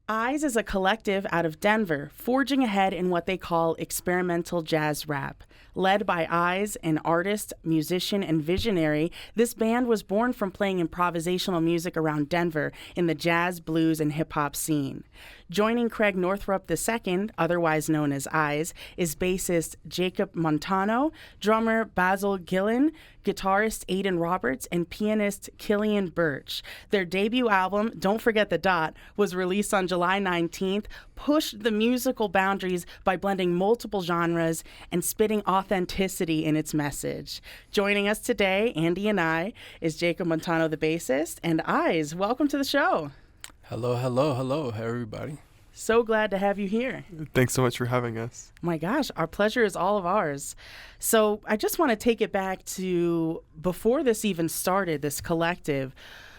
iies is a collective out of Denver, forging ahead in what they call experimental jazz rap. Led by iies, an artist, musician, and visionary, this band was born from playing improvisational music around Denver in the jazz, blues, and hip-hop scene. Joining Craig Northup II, otherwise known as iies, is bassist Jacob Montano, drummer Basil Gillen, guitarist Aidan Roberts, and pianist Killian Birch. Their debut album, Don't Forget the Dot, was released on July 19th, pushed the musical boundaries by blending multiple genres and spitting authenticity in its message. Joining us today, Andy and I, is Jacob Montano, the bassist, and iies. Welcome to the show. Hello, everybody. So glad to have you here. Thanks so much for having us. My gosh, our pleasure is all of ours. So I just want to take it back to before this even started, this collective.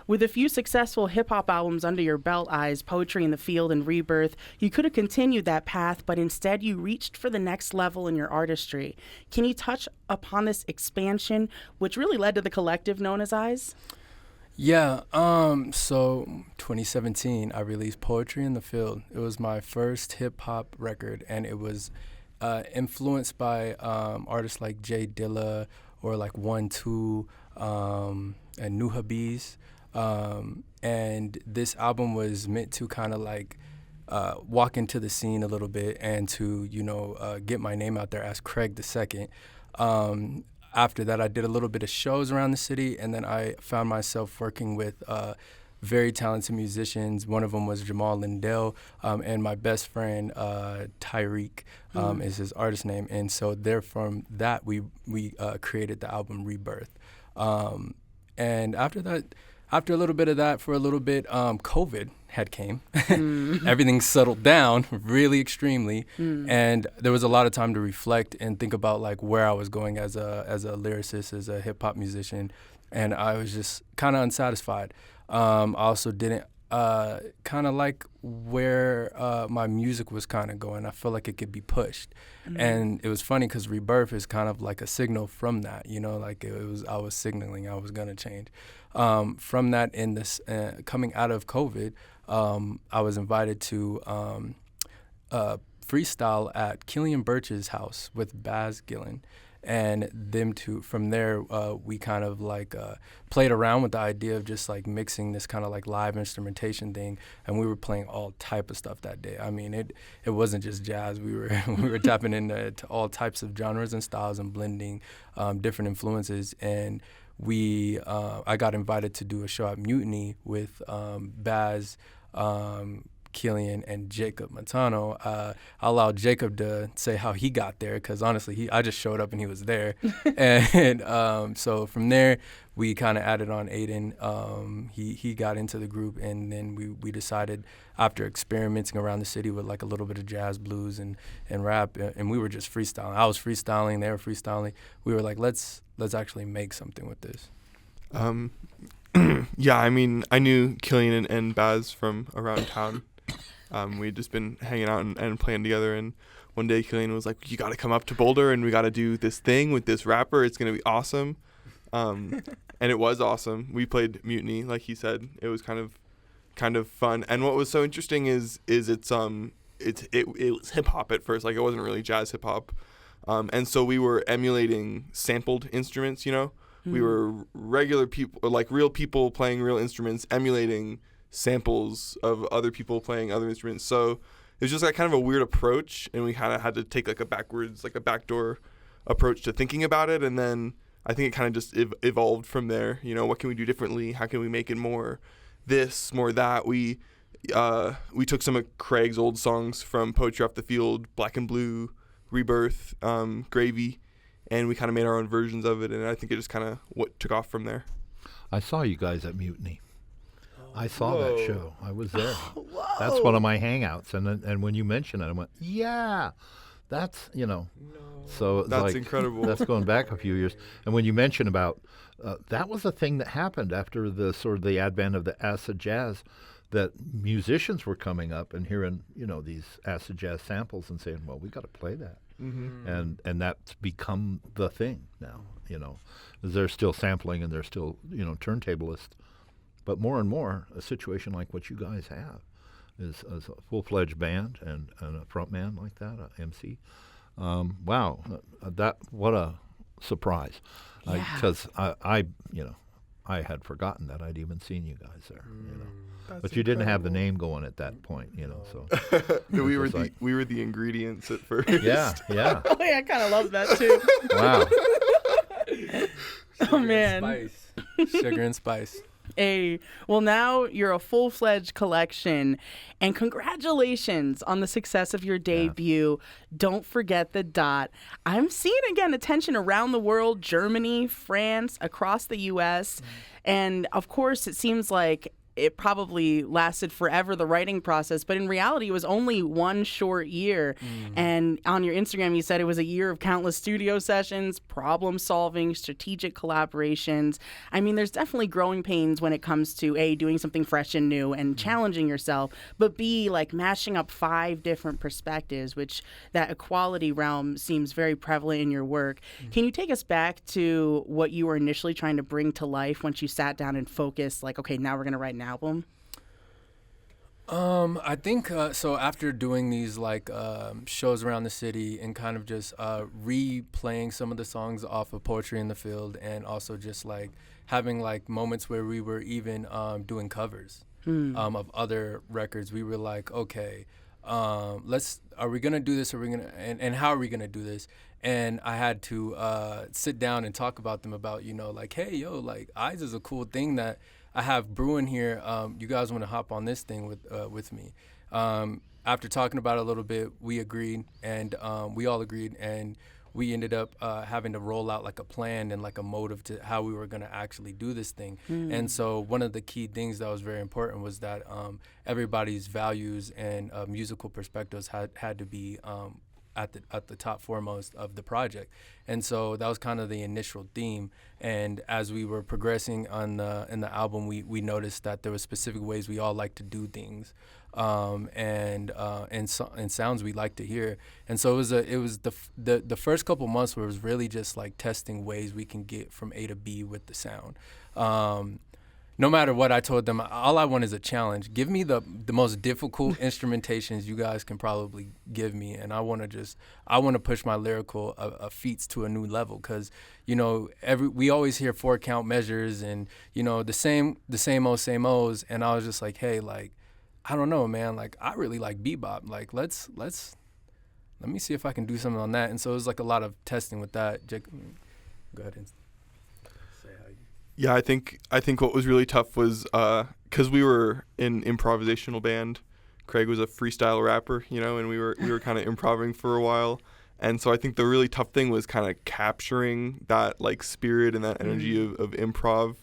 With a few successful hip-hop albums under your belt, iies, Poetry in the Field, and Rebirth, you could have continued that path, but instead you reached for the next level in your artistry. Can you touch upon this expansion, which really led to the collective known as iies? Yeah, so 2017, I released Poetry in the Field. It was my first hip-hop record, and it was influenced by artists like Jay Dilla or like 1-2 and New Habis. And this album was meant to kind of like walk into the scene a little bit and to, get my name out there as Craig II. After that, I did a little bit of shows around the city, and then I found myself working with very talented musicians. One of them was Jamal Lindell, and my best friend, Tyreek, is his artist name. And so there from that, we created the album Rebirth. And after that, after a little bit of that, for a little bit, COVID had came. Everything settled down really extremely, and there was a lot of time to reflect and think about like where I was going as a lyricist, as a hip hop musician, and I was just kind of unsatisfied. I also didn't kind of like where my music was kind of going. I felt like it could be pushed, and it was funny because Rebirth is kind of like a signal from that. Like I was signaling I was gonna change. From that, in this coming out of COVID, I was invited to freestyle at Killian Birch's house with Baz Gillen, and them two. From there, we kind of like played around with the idea of just like mixing this kind of like live instrumentation thing, and we were playing all type of stuff that day. I mean, it wasn't just jazz. We were tapping into all types of genres and styles and blending different influences. And I got invited to do a show at Mutiny with Baz, Killian, and Jacob Montano. I allowed Jacob to say how he got there because honestly, I just showed up and he was there. And so from there, we kind of added on Aidan. He got into the group, and then we decided, after experimenting around the city with like a little bit of jazz, blues, and rap, and we were just freestyling. I was freestyling, they were freestyling. We were like, let's actually make something with this. Yeah, I mean, I knew Killian and Baz from around town. We'd just been hanging out and playing together, and one day Killian was like, you got to come up to Boulder and we got to do this thing with this rapper. It's going to be awesome. And it was awesome. We played Mutiny, like he said. It was kind of fun. And what was so interesting is it was hip hop at first. Like, it wasn't really jazz hip hop. And so we were emulating sampled instruments, We were regular people, or like real people playing real instruments, emulating samples of other people playing other instruments. So it was just like kind of a weird approach, and we kind of had to take like a backdoor approach to thinking about it. And then I think it kind of just evolved from there. What can we do differently? How can we make it more this, more that? We took some of Craig's old songs from Poetry Off the Field, Black and Blue, Rebirth, Gravy, and we kind of made our own versions of it, and I think it just kind of took off from there. I saw you guys at Mutiny. I saw that show. I was there. That's one of my hangouts, and when you mentioned it, I went, yeah, that's, So it's that's like, incredible. That's going back a few years. And when you mentioned about, that was a thing that happened after the sort of the advent of the acid jazz, that musicians were coming up and hearing, these acid jazz samples and saying, well, we got to play that. Mm-hmm. And that's become the thing now, They're still sampling and they're still, turntablists. But more and more, a situation like what you guys have, is a full-fledged band and a front man like that, a MC. Wow, what a surprise! Yeah. Because I had forgotten that I'd even seen you guys there. But you didn't have the name going at that point, So we were the ingredients at first. yeah. Oh, yeah, I kind of love that too. Wow. Oh man. Spice. Sugar and spice. Hey, well, now you're a full-fledged collection, and congratulations on the success of your debut. Don't forget the dot. I'm seeing, again, attention around the world, Germany, France, across the U.S., and, of course, it seems like it probably lasted forever, the writing process, but in reality, it was only one short year. And on your Instagram, you said it was a year of countless studio sessions, problem solving, strategic collaborations. I mean, there's definitely growing pains when it comes to A, doing something fresh and new and challenging yourself, but B, like mashing up 5 different perspectives, which that equality realm seems very prevalent in your work. Can you take us back to what you were initially trying to bring to life once you sat down and focused, like, okay, now we're going to write an album? I think so. After doing these shows around the city and kind of just replaying some of the songs off of Poetry in the Field, and also just like having like moments where we were even doing covers of other records, we were like, okay, are we gonna do this? And how are we gonna do this? And I had to sit down and talk about them about, like, hey, yo, like iies is a cool thing that I have brewing here. You guys want to hop on this thing with me? After talking about it a little bit, we agreed, and we all agreed, and we ended up having to roll out like a plan and like a motive to how we were going to actually do this thing. And so one of the key things that was very important was that everybody's values and musical perspectives had to be at the top foremost of the project. And so that was kind of the initial theme. And as we were progressing in the album, we noticed that there were specific ways we all like to do things, and sounds we like to hear. And so it was the first couple months where it was really just like testing ways we can get from A to B with the sound. No matter what, I told them, all I want is a challenge. Give me the most difficult instrumentations you guys can probably give me, and I want to push my lyrical feats to a new level, because we always hear 4-count measures and the same old, and I was just like, hey, like, I don't know, man, like I really like bebop, like let me see if I can do something on that. And so it was like a lot of testing with that. Jacob, go ahead and say how you. Yeah, I think what was really tough was because we were an improvisational band. Craig was a freestyle rapper, and we were kind of improvising for a while. And so I think the really tough thing was kind of capturing that like spirit and that energy of improv,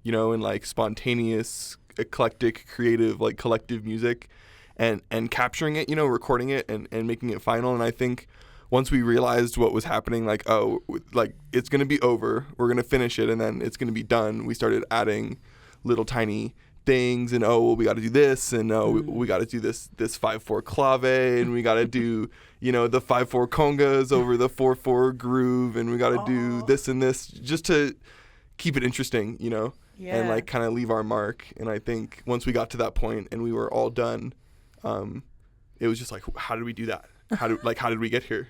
and like spontaneous, eclectic, creative, like collective music, and capturing it, recording it and making it final. And I think once we realized what was happening, like, oh, like it's going to be over, we're going to finish it, and then it's going to be done, we started adding little tiny things, and we got to do this, and we got to do this 5/4 clave, and we got to do, the 5/4 congas over the 4/4 groove, and we got to do this and this just to keep it interesting, and like kind of leave our mark. And I think once we got to that point and we were all done, it was just like, how did we do that? How did we get here?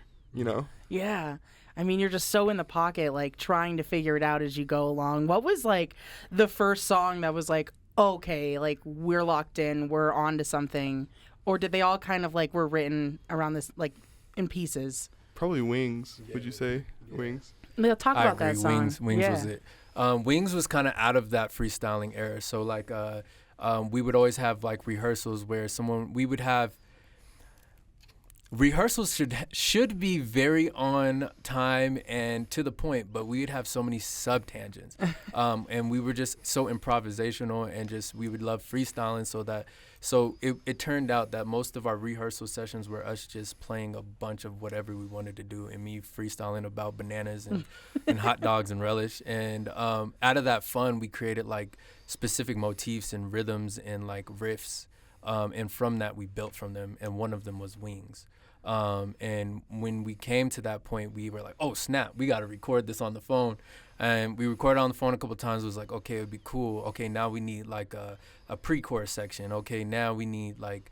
Yeah. I mean, you're just so in the pocket, like trying to figure it out as you go along. What was like the first song that was like, okay, like we're locked in, we're on to something? Or did they all kind of like were written around this, like in pieces? Probably Wings. Would you say Wings? They'll talk about that song. Wings was it. Wings was kind of out of that freestyling era. So like we would always have like rehearsals where we would have rehearsals should be very on time and to the point, but we would have so many sub-tangents. And we were just so improvisational, and we would love freestyling, so it turned out that most of our rehearsal sessions were us just playing a bunch of whatever we wanted to do, and me freestyling about bananas and hot dogs and relish. And out of that fun, we created like specific motifs and rhythms and like riffs, and from that we built from them, and one of them was Wings. And when we came to that point, we were like, oh, snap, we got to record this on the phone. And we recorded on the phone a couple of times. It was like, okay, it'd be cool. Okay, now we need like a pre-chorus section. Okay, now we need like,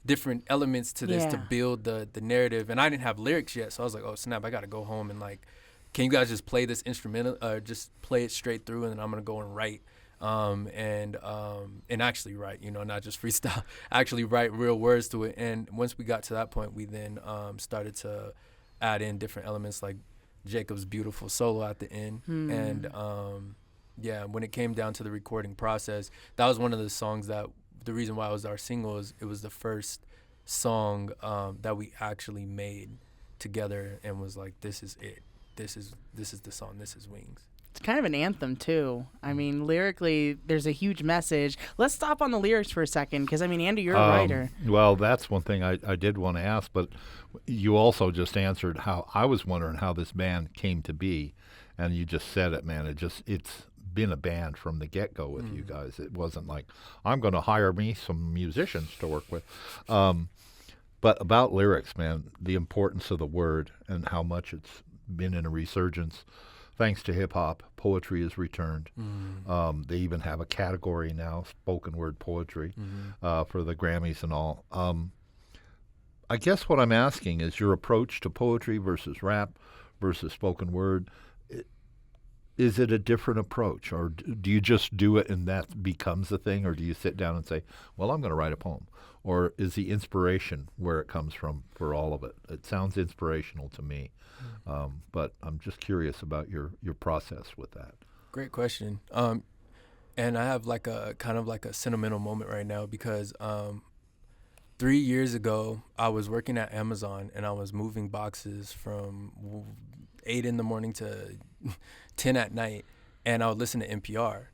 different elements to this to build the narrative. And I didn't have lyrics yet, so I was like, oh, snap, I got to go home and like, can you guys just play this instrumental, just play it straight through, and then I'm going to go and write. And actually write, not just freestyle, actually write real words to it. And once we got to that point, we then started to add in different elements like Jacob's beautiful solo at the end. And when it came down to the recording process, that was one of the songs that the reason why it was our single is it was the first song that we actually made together and was like, this is it. This is the song. This is Wings. It's kind of an anthem, too. I mean, lyrically, there's a huge message. Let's stop on the lyrics for a second, because, I mean, Andy, you're a writer. Well, that's one thing I did want to ask, but you also just answered how I was wondering how this band came to be, and you just said it, man. It's been a band from the get-go with you guys. It wasn't like, I'm going to hire me some musicians to work with. But about lyrics, man, the importance of the word and how much it's been in a resurgence. Thanks to hip-hop, poetry has returned. They even have a category now, spoken word poetry, for the Grammys and all. I guess what I'm asking is your approach to poetry versus rap versus spoken word. Is it a different approach, or do you just do it and that becomes a thing, or do you sit down and say, well, I'm going to write a poem? Or is the inspiration where it comes from for all of it? It sounds inspirational to me. But I'm just curious about your process with that. Great question. And I have like a kind of like a sentimental moment right now because 3 years ago I was working at Amazon and I was moving boxes from 8 in the morning to 10 at night, and I would listen to NPR.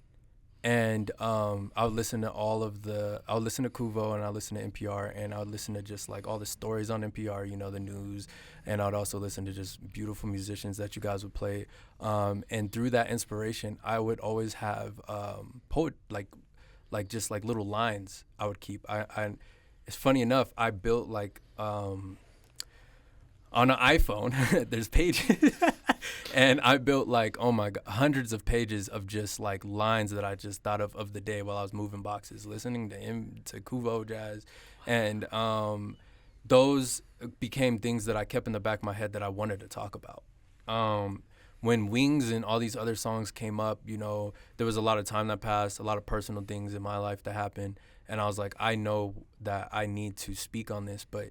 And I would listen to I would listen to Kuvo and I would listen to NPR, and I would listen to just like all the stories on NPR, the news, and I would also listen to just beautiful musicians that you guys would play. And through that inspiration, I would always have just like little lines I would keep. It's funny enough, I built like on an iPhone, there's pages. And I built like, oh my God, hundreds of pages of just like lines that I just thought of the day while I was moving boxes, listening to Kuvo jazz. And those became things that I kept in the back of my head that I wanted to talk about. When Wings and all these other songs came up, there was a lot of time that passed, a lot of personal things in my life that happened. And I was like, I know that I need to speak on this. But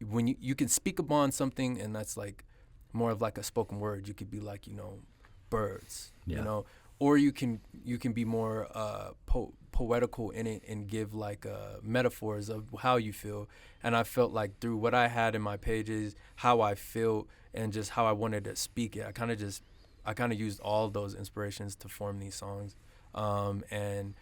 when you can speak upon something, and that's like more of like a spoken word, you could be like, birds, or you can be more poetical in it and give like metaphors of how you feel. And I felt like through what I had in my pages, how I felt and just how I wanted to speak it, I kind of used all those inspirations to form these songs. And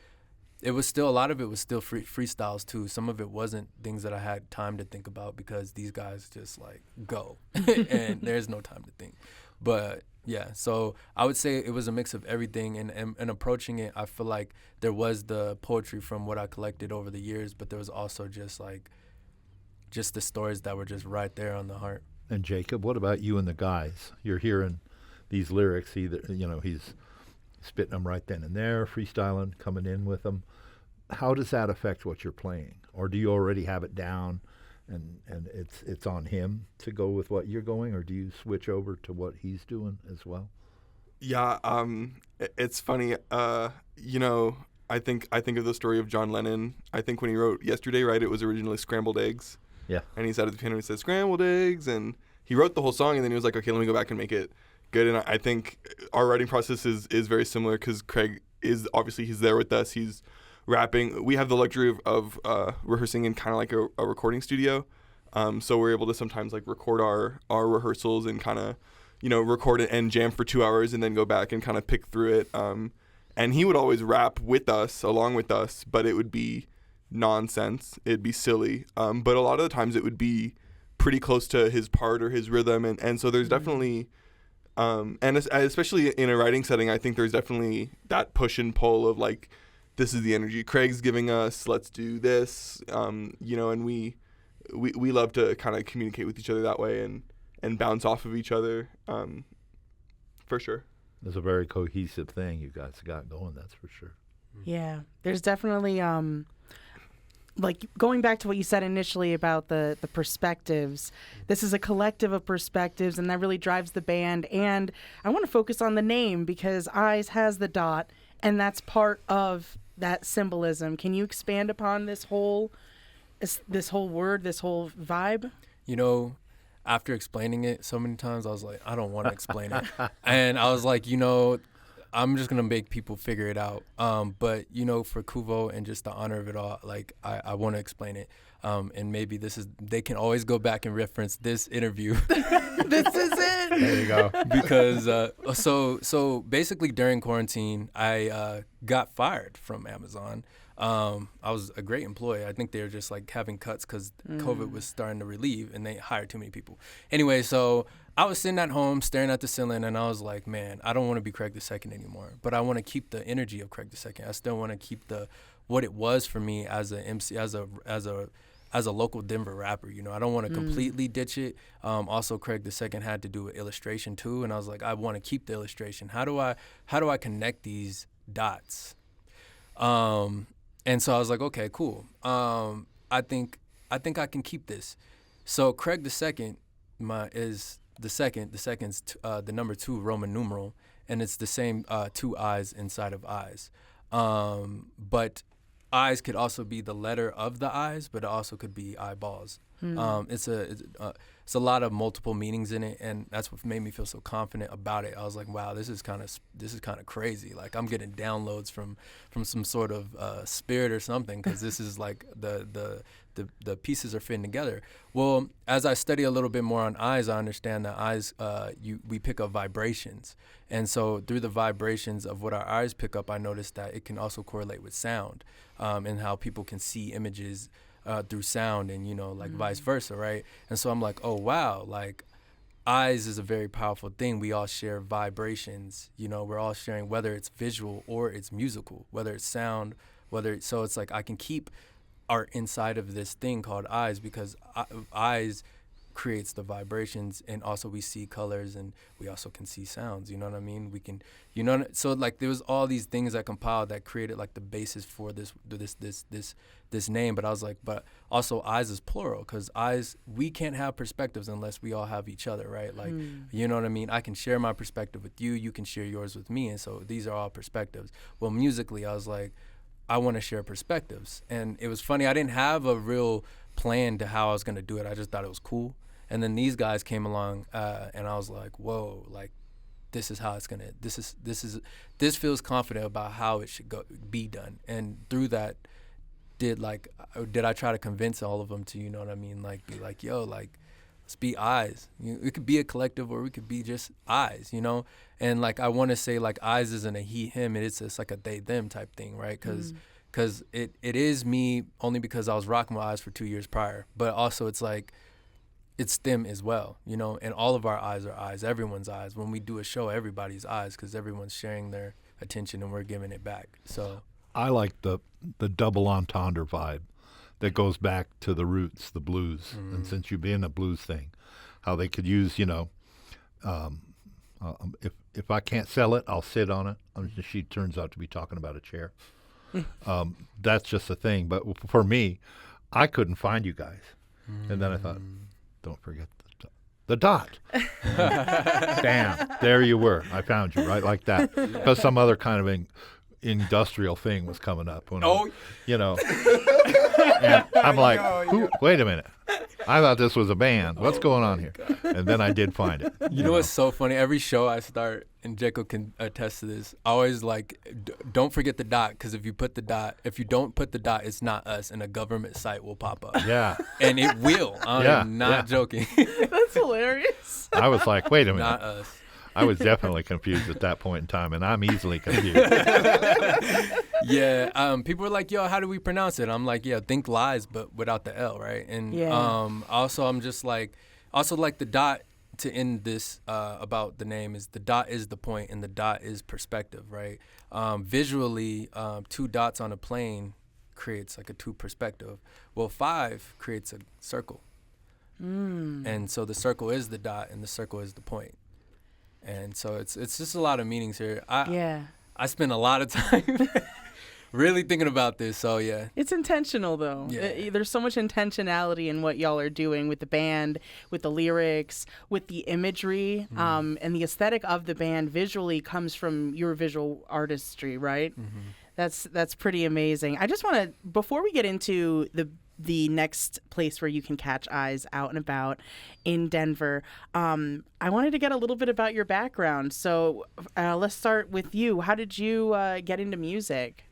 it was still, a lot of it was still freestyles too. Some of it wasn't things that I had time to think about because these guys just like go and there's no time to think. But yeah, so I would say it was a mix of everything, and approaching it, I feel like there was the poetry from what I collected over the years, but there was also just the stories that were just right there on the heart. And Jacob, what about you and the guys? You're hearing these lyrics, either, he's spitting them right then and there, freestyling, coming in with them. How does that affect what you're playing? Or do you already have it down and it's on him to go with what you're going, or do you switch over to what he's doing as well? Yeah, it's funny. I think of the story of John Lennon. I think when he wrote Yesterday, right, it was originally Scrambled Eggs. Yeah. And he sat at the piano and he said Scrambled Eggs, and he wrote the whole song, and then he was like, okay, let me go back and make it good. And I think our writing process is very similar because Craig is obviously, he's there with us. He's rapping. We have the luxury of rehearsing in kind of like a recording studio. So we're able to sometimes like record our rehearsals and kind of, record it and jam for 2 hours and then go back and kind of pick through it. And he would always rap with us, along with us, but it would be nonsense. It'd be silly. But a lot of the times it would be pretty close to his part or his rhythm. And so there's definitely, and especially in a writing setting, I think there's definitely that push and pull of like, this is the energy Craig's giving us, let's do this, and we love to kind of communicate with each other that way and bounce off of each other, for sure. It's a very cohesive thing you guys got going, that's for sure. Yeah, there's definitely like going back to what you said initially about the perspectives. This is a collective of perspectives, and that really drives the band. And I want to focus on the name because eyes has the dot, and that's part of that symbolism. Can you expand upon this whole word, this whole vibe? You know, after explaining it so many times, I was like, I don't want to explain it. And I was like, you know, I'm just going to make people figure it out. But, you know, for Kuvo and just the honor of it all, like, I want to explain it. And maybe they can always go back and reference this interview. This is it. There you go. Because, so basically during quarantine, I got fired from Amazon. I was a great employee. I think they were just like having cuts because COVID was starting to relieve and they hired too many people. Anyway, so I was sitting at home staring at the ceiling and I was like, man, I don't want to be Craig II anymore, but I want to keep the energy of Craig II. I still want to keep what it was for me as a MC, as a local Denver rapper. You know, I don't want to completely ditch it. Also, Craig II had to do with illustration too, and I was like, I want to keep the illustration. How do I connect these dots? And so I was like, okay, cool. I think I can keep this. So Craig II is the second. The second's the number 2 Roman numeral, and it's the same 2 eyes inside of eyes. But eyes could also be the letter of the eyes, but it also could be eyeballs. It's a lot of multiple meanings in it, and that's what made me feel so confident about it. I was like, wow, this is kind of crazy. Like I'm getting downloads from some sort of spirit or something, because this is like the pieces are fitting together. Well, as I study a little bit more on eyes, I understand that eyes we pick up vibrations, and so through the vibrations of what our eyes pick up, I noticed that it can also correlate with sound, and how people can see images through sound, and you know, like vice versa, right? And so I'm like, oh wow, like eyes is a very powerful thing. We all share vibrations, you know, we're all sharing, whether it's visual or it's musical, whether it's sound, so it's like I can keep art inside of this thing called eyes, because eyes creates the vibrations, and also we see colors, and we also can see sounds, you know what I mean? We can, you know, so like there was all these things that compiled that created like the basis for this name. But I was like, but also eyes is plural, because eyes, we can't have perspectives unless we all have each other, right? Like, you know what I mean? I can share my perspective with you, you can share yours with me, and so these are all perspectives. Well, musically, I was like, I want to share perspectives. And it was funny, I didn't have a real plan to how I was going to do it. I just thought it was cool. And then these guys came along, and I was like, whoa, like this is how it's gonna. This feels confident about how it should be done. And through that, did I try to convince all of them to, you know what I mean, like be like, yo, like let's be eyes. It could be a collective, or we could be just eyes, you know. And like I want to say, like eyes isn't a he him, it's just like a they them type thing, right? Because it is me only because I was rocking with eyes for 2 years prior, but also it's like, it's them as well, you know, and all of our eyes are eyes, everyone's eyes. When we do a show, everybody's eyes, because everyone's sharing their attention and we're giving it back. So I like the double entendre vibe that goes back to the roots, the blues. And since you be in the blues thing, how they could use, you know, if I can't sell it, I'll sit on it. She turns out to be talking about a chair. That's just a thing. But for me, I couldn't find you guys. And then I thought, don't forget the dot. Damn, there you were. I found you, right, like that. Because some other kind of industrial thing was coming up. You know. And I'm like, who? Wait a minute. I thought this was a band. What's going on here? And then I did find it. You know what's so funny? Every show I start, and Jacob can attest to this, I always like, don't forget the dot, because if you don't put the dot, it's not us, and a government site will pop up. Yeah. And it will. I'm not joking. That's hilarious. I was like, wait a minute. Not us. I was definitely confused at that point in time, and I'm easily confused. Yeah, people were like, yo, how do we pronounce it? I'm like, yeah, think lies, but without the L, right? And also I'm just like, the dot to end this about the name is the dot is the point, and the dot is perspective, right? Visually, 2 dots on a plane creates like a two perspective. Well, 5 creates a circle. And so the circle is the dot and the circle is the point. And so it's just a lot of meanings here. I spend a lot of time really thinking about this. So yeah. It's intentional though. Yeah. There's so much intentionality in what y'all are doing with the band, with the lyrics, with the imagery, and the aesthetic of the band visually comes from your visual artistry, right? That's pretty amazing. I just want to, before we get into the next place where you can catch eyes out and about in Denver, I wanted to get a little bit about your background. So let's start with you. How did you get into music?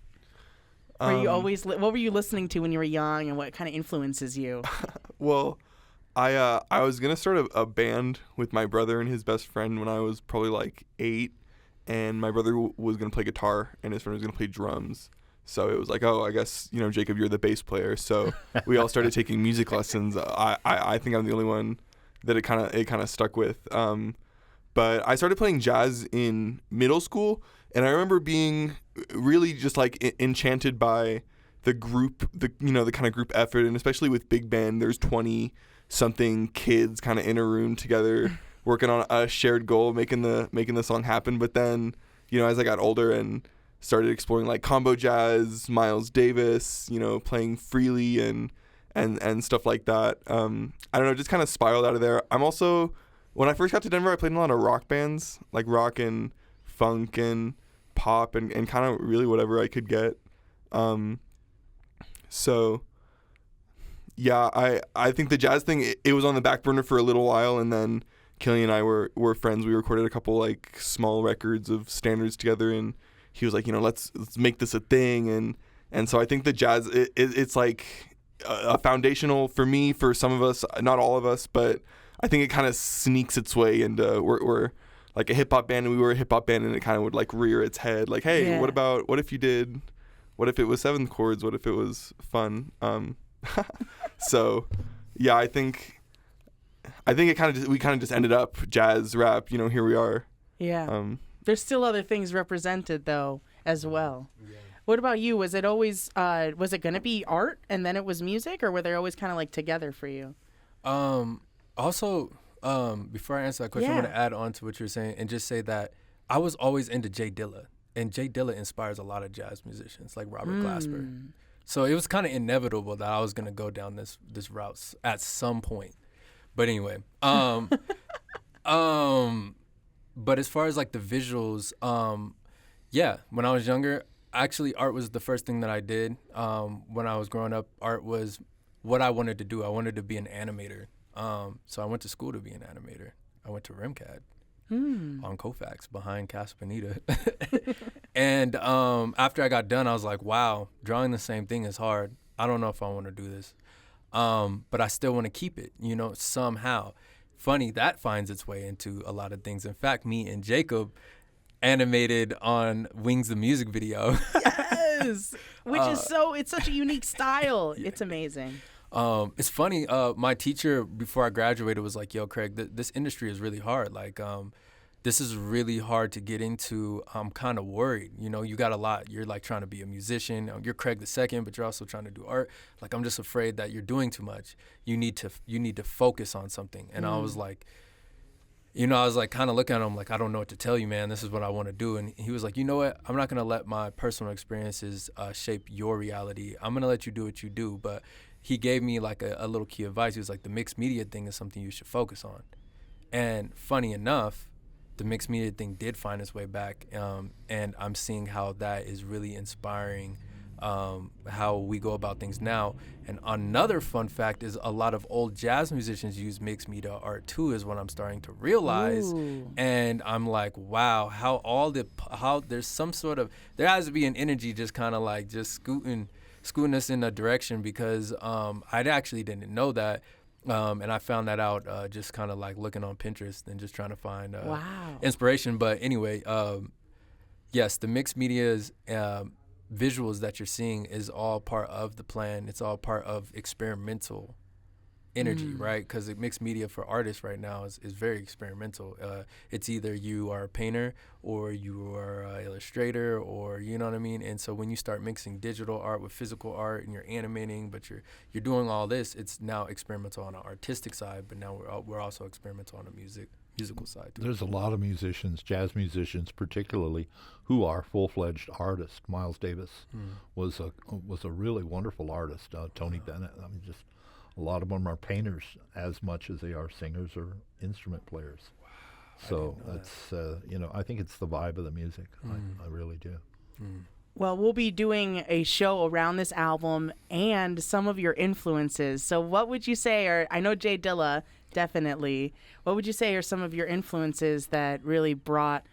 Were you always what were you listening to when you were young, and what kind of influences you? Well, I was gonna start a band with my brother and his best friend when I was probably like 8, and my brother was gonna play guitar and his friend was gonna play drums. So it was like, oh, I guess, Jacob, you're the bass player. So we all started taking music lessons. I think I'm the only one that it kind of stuck with. But I started playing jazz in middle school, and I remember being really just like enchanted by the group, the kind of group effort, and especially with big band, there's 20 something kids kind of in a room together working on a shared goal, making the song happen. But then, as I got older and started exploring like combo jazz, Miles Davis, playing freely and stuff like that. I don't know, just kind of spiraled out of there. I'm also, when I first got to Denver, I played in a lot of rock bands, like rock and funk and pop and kind of really whatever I could get. So yeah, I think the jazz thing, it was on the back burner for a little while, and then Killian and I were friends. We recorded a couple like small records of standards together, and he was like, let's make this a thing, and so I think the jazz it's like a foundational for me, for some of us, not all of us, but I think it kind of sneaks its way into we're like a hip hop band, and we were a hip hop band, and it kind of would like rear its head, like, hey, what if it was 7 chords? What if it was fun? So yeah, I think we kind of just ended up jazz rap. Here we are. Yeah. There's still other things represented though as well. Yeah. What about you? Was it always was it going to be art and then it was music, or were they always kind of like together for you? Also, before I answer that question, I want to add on to what you're saying and just say that I was always into Jay Dilla, and Jay Dilla inspires a lot of jazz musicians like Robert Glasper. So it was kind of inevitable that I was going to go down this route at some point. But anyway, but as far as like the visuals, when I was younger, actually art was the first thing that I did. When I was growing up, art was what I wanted to do. I wanted to be an animator. So I went to school to be an animator. I went to RimCAD on Colfax behind Casa Bonita. And after I got done, I was like, wow, drawing the same thing is hard. I don't know if I want to do this. But I still want to keep it, somehow. Funny, that finds its way into a lot of things. In fact, me and Jacob animated on Wings the music video. Yes, which is it's such a unique style. Yeah. It's amazing. It's funny. My teacher before I graduated was like, "Yo, Craig, this industry is really hard. Like, this is really hard to get into. I'm kind of worried. You got a lot. You're like trying to be a musician. You're Craig II, but you're also trying to do art. Like, I'm just afraid that you're doing too much. You need to focus on something." And I was like, I was like kind of looking at him like, I don't know what to tell you, man. This is what I want to do. And he was like, you know what? I'm not going to let my personal experiences shape your reality. I'm going to let you do what you do. But he gave me like a little key advice. He was like, the mixed media thing is something you should focus on. And funny enough, the mixed media thing did find its way back. And I'm seeing how that is really inspiring how we go about things now. And another fun fact is a lot of old jazz musicians use mixed media art too, is what I'm starting to realize. Ooh. And I'm like, wow, how there's some sort of, there has to be an energy just kind of like just scooting us in a direction, because I actually didn't know that. And I found that out just kind of like looking on Pinterest and just trying to find inspiration. But anyway, yes, the mixed media's visuals that you're seeing is all part of the plan. It's all part of experimental energy, right? Because mixed media for artists right now is very experimental. It's either you are a painter or you are an illustrator, or you know what I mean. And so when you start mixing digital art with physical art and you're animating, but you're doing all this, it's now experimental on an artistic side. But now we're also experimental on a musical side too. There's a lot of musicians, jazz musicians particularly, who are full-fledged artists. Miles Davis was a really wonderful artist. Tony Bennett. I mean, just a lot of them are painters as much as they are singers or instrument players. Wow, so it's I think it's the vibe of the music. I really do. Well, we'll be doing a show around this album and some of your influences. So what would you say are, I know Jay Dilla, definitely, what would you say are some of your influences that really brought,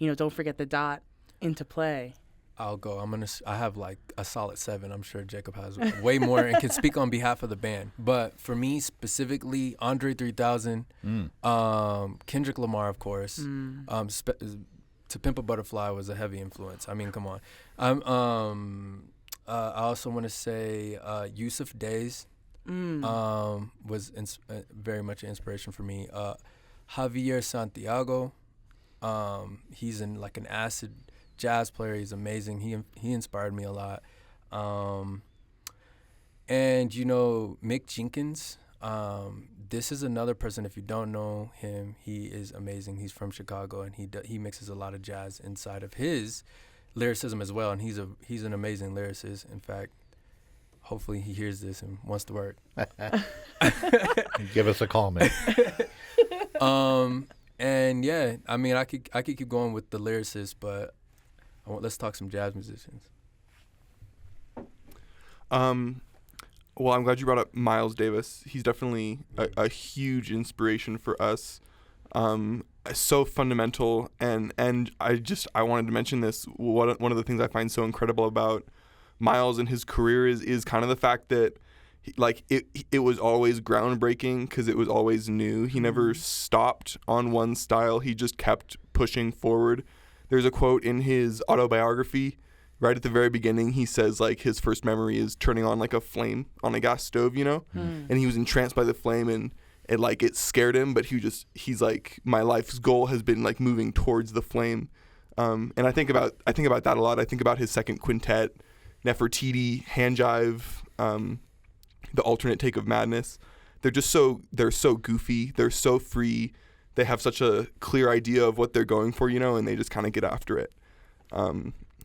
Don't Forget the Dot into play? I'll go. I have like a solid 7. I'm sure Jacob has way more and can speak on behalf of the band. But for me specifically, Andre 3000, Kendrick Lamar, of course. To Pimp a Butterfly was a heavy influence. I mean, come on. I also want to say Yusuf Days was very much an inspiration for me. Javier Santiago, he's an acid jazz player. He's amazing. He inspired me a lot. And Mick Jenkins, this is another person. If you don't know him, he is amazing. He's from Chicago, and he mixes a lot of jazz inside of his lyricism as well. And he's an amazing lyricist. In fact, hopefully he hears this and wants to work. Give us a call, man. And yeah, I mean, I could keep going with the lyricists, but let's talk some jazz musicians. Well, I'm glad you brought up Miles Davis. He's definitely a huge inspiration for us. So fundamental, and I wanted to mention this. One of the things I find so incredible about Miles and his career is kind of the fact that it was always groundbreaking because it was always new. He never stopped on one style. He just kept pushing forward. There's a quote in his autobiography right at the very beginning. He says his first memory is turning on a flame on a gas stove, and he was entranced by the flame, and it scared him, but he's like, my life's goal has been moving towards the flame. And I think about that a lot. I think about his second quintet, Nefertiti, Hand Jive, the alternate take of Madness. They're so goofy. They're so free. They have such a clear idea of what they're going for, and they just kind of get after it.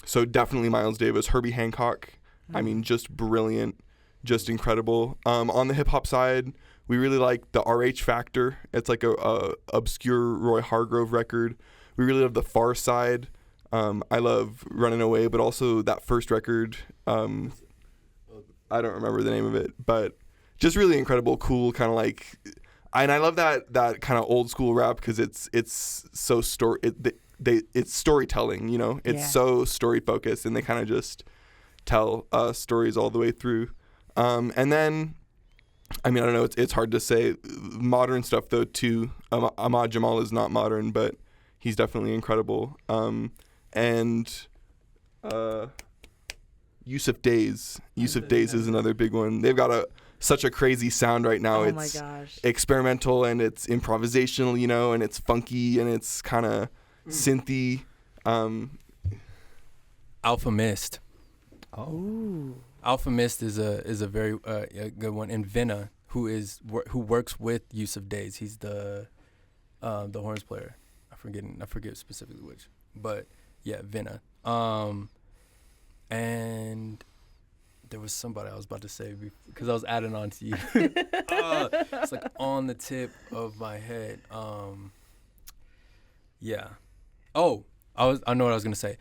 So definitely Miles Davis. Herbie Hancock, I mean, just brilliant, just incredible. On the hip hop side, we really like the RH Factor. It's a obscure Roy Hargrove record. We really love the Far Side. I love Running Away, but also that first record. I don't remember the name of it, but just really incredible, cool, kind of and I love that kind of old school rap because it's so it's storytelling, it's so story focused, and they kind of just tell stories all the way through. And then, I mean, I don't know, it's hard to say. Modern stuff though too. Ahmad Jamal is not modern, but he's definitely incredible. And Yusuf Days is another big one. They've got such a crazy sound right now. It's my gosh. Experimental, and it's improvisational, and it's funky, and it's kind of synthy. Alpha Mist. Oh. Alpha Mist is a very a good one. And Venna, who works with Yusuf Days. He's the horns player. I forget specifically which, but yeah, Venna. And there was somebody I was about to say because I was adding on to you. It's on the tip of my head. Yeah. Oh, I know what I was gonna say.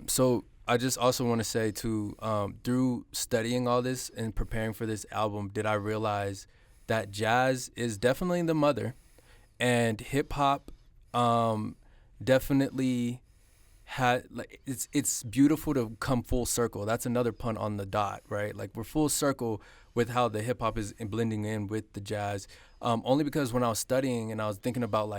So I just also want to say too, through studying all this and preparing for this album, did I realize that jazz is definitely the mother, and hip hop, definitely had it's beautiful to come full circle. That's another pun on the dot, right? We're full circle with how the hip hop is blending in with the jazz. Only because when I was studying and I was thinking about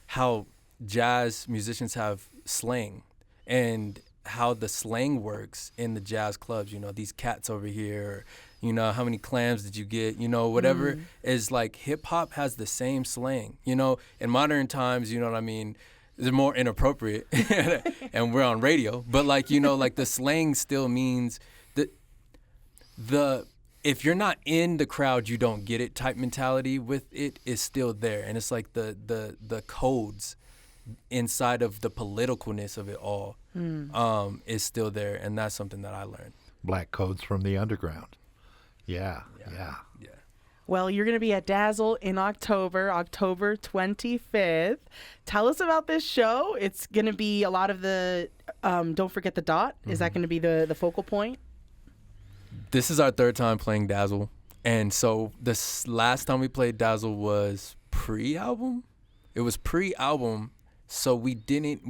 how jazz musicians have slang, and how the slang works in the jazz clubs. These cats over here, how many clams did you get? Whatever is like hip hop has the same slang. In modern times, you know what I mean? They're more inappropriate, and we're on radio. But like like the slang still means that if you're not in the crowd, you don't get it type mentality with it is still there, and it's like the codes inside of the politicalness of it all is still there, and that's something that I learned. Black codes from the underground. Yeah. Well, you're going to be at Dazzle in October 25th. Tell us about this show. It's going to be a lot of the, Don't Forget the Dot. Is that going to be the focal point? This is our third time playing Dazzle. And so this last time we played Dazzle was pre-album. It was pre-album. So we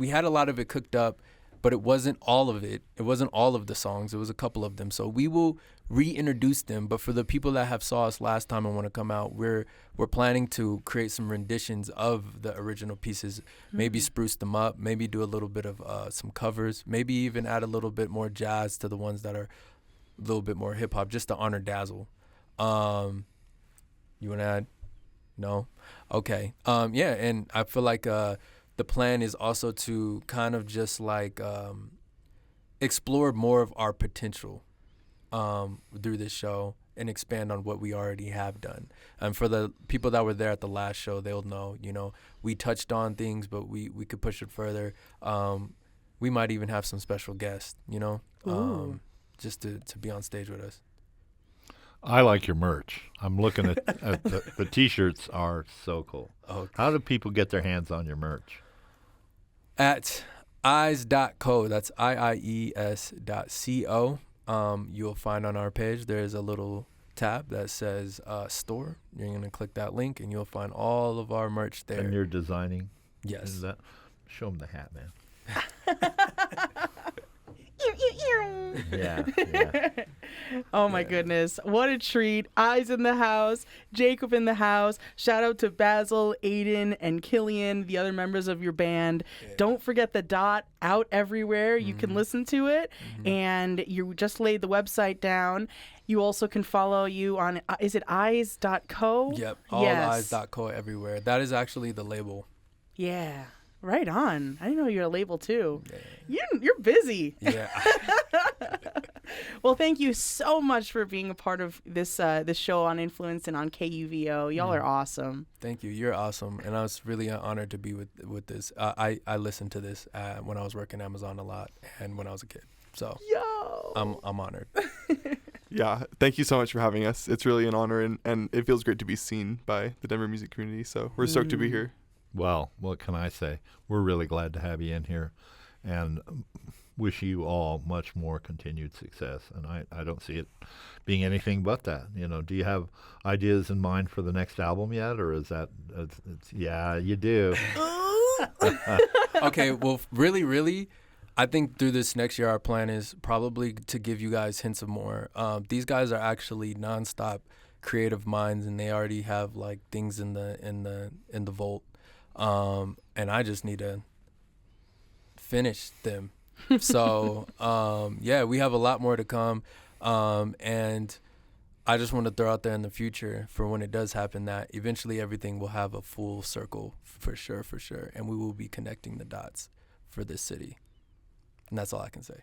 had a lot of it cooked up, but it wasn't all of it. It wasn't all of the songs. It was a couple of them. So we will reintroduce them. But for the people that have saw us last time and want to come out, we're planning to create some renditions of the original pieces, maybe spruce them up, maybe do a little bit of some covers, maybe even add a little bit more jazz to the ones that are a little bit more hip hop, just to honor Dazzle. You want to add? No? Okay. Yeah, and I feel like the plan is also to kind of just like explore more of our potential through this show and expand on what we already have done. And for the people that were there at the last show, they'll know, we touched on things, but we could push it further. We might even have some special guests, just to be on stage with us. I like your merch. I'm looking at the T-shirts are so cool. Okay. How do people get their hands on your merch? At iies.co, that's iies.co. You'll find on our page there's a little tab that says store. You're going to click that link and you'll find all of our merch there. And you're designing? Yes. Show them the hat, man. Yeah. Yeah. Oh my goodness. What a treat. Eyes in the house, Jacob in the house. Shout out to Basil, Aidan, and Killian, the other members of your band. Yeah. Don't forget the Dot, out everywhere. You can listen to it. And you just laid the website down. You also can follow you on, is it iies.co? Yep. All iies.co everywhere. That is actually the label. Yeah. Right on. I didn't know you're a label too. Yeah. You're busy. Yeah. Well, thank you so much for being a part of this show on Influence and on KUVO. Y'all are awesome. Thank you. You're awesome, and I was really honored to be with this. I listened to this when I was working Amazon a lot and when I was a kid. So I'm honored. Yeah, thank you so much for having us. It's really an honor, and it feels great to be seen by the Denver music community. So we're stoked to be here. Well, what can I say? We're really glad to have you in here and wish you all much more continued success. And I don't see it being anything but that. Do you have ideas in mind for the next album yet? Or is that, yeah, you do. Okay, well, really, I think through this next year, our plan is probably to give you guys hints of more. These guys are actually nonstop creative minds, and they already have like things in the vault. And I just need to finish them. So, yeah, we have a lot more to come. And I just want to throw out there in the future for when it does happen that eventually everything will have a full circle for sure. And we will be connecting the dots for this city. And that's all I can say.